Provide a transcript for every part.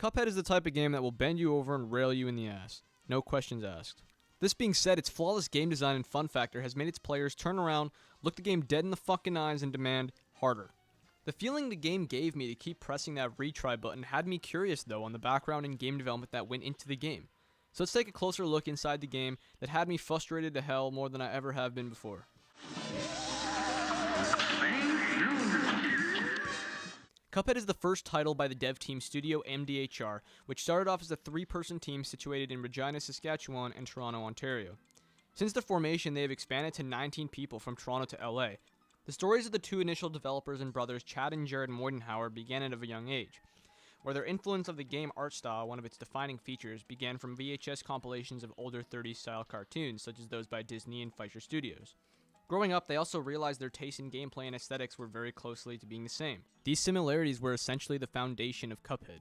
Cuphead is the type of game that will bend you over and rail you in the ass. No questions asked. This being said, its flawless game design and fun factor has made its players turn around, look the game dead in the fucking eyes, and demand harder. The feeling the game gave me to keep pressing that retry button had me curious though on the background and game development that went into the game. So let's take a closer look inside the game that had me frustrated to hell more than I ever have been before. Cuphead is the first title by the dev team studio MDHR, which started off as a 3-person team situated in Regina, Saskatchewan and Toronto, Ontario. Since the formation, they have expanded to 19 people from Toronto to LA. The stories of the two initial developers and brothers Chad and Jared Moidenhauer began at a young age, where their influence of the game art style, one of its defining features, began from VHS compilations of older 30s style cartoons such as those by Disney and Fleischer Studios. Growing up, they also realized their taste in gameplay and aesthetics were very closely to being the same. These similarities were essentially the foundation of Cuphead.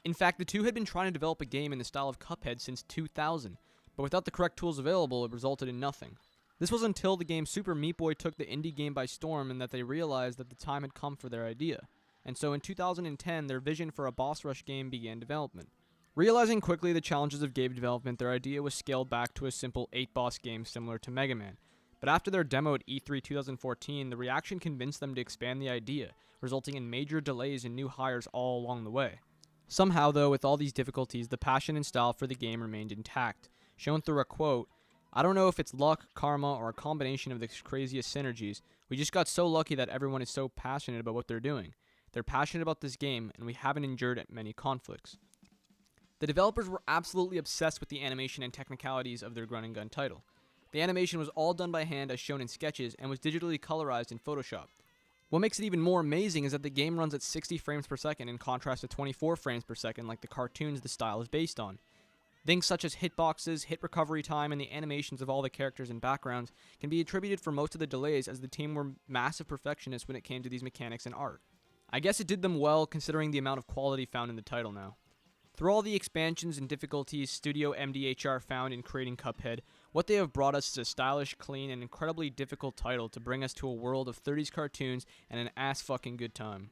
In fact, the two had been trying to develop a game in the style of Cuphead since 2000, but without the correct tools available, it resulted in nothing. This was until the game Super Meat Boy took the indie game by storm and that they realized that the time had come for their idea. And so in 2010, their vision for a boss rush game began development. Realizing quickly the challenges of game development, their idea was scaled back to a simple 8-boss game similar to Mega Man. But after their demo at E3 2014, the reaction convinced them to expand the idea, resulting in major delays and new hires all along the way. Somehow though, with all these difficulties, the passion and style for the game remained intact, shown through a quote, "I don't know if it's luck, karma, or a combination of the craziest synergies. We just got so lucky that everyone is so passionate about what they're doing. They're passionate about this game, and we haven't endured many conflicts." The developers were absolutely obsessed with the animation and technicalities of their run and gun title. The animation was all done by hand as shown in sketches and was digitally colorized in Photoshop. What makes it even more amazing is that the game runs at 60 frames per second in contrast to 24 frames per second like the cartoons the style is based on. Things such as hitboxes, hit recovery time, and the animations of all the characters and backgrounds can be attributed for most of the delays as the team were massive perfectionists when it came to these mechanics and art. I guess it did them well considering the amount of quality found in the title now. Through all the expansions and difficulties Studio MDHR found in creating Cuphead, what they have brought us is a stylish, clean, and incredibly difficult title to bring us to a world of 30s cartoons and an ass-fucking good time.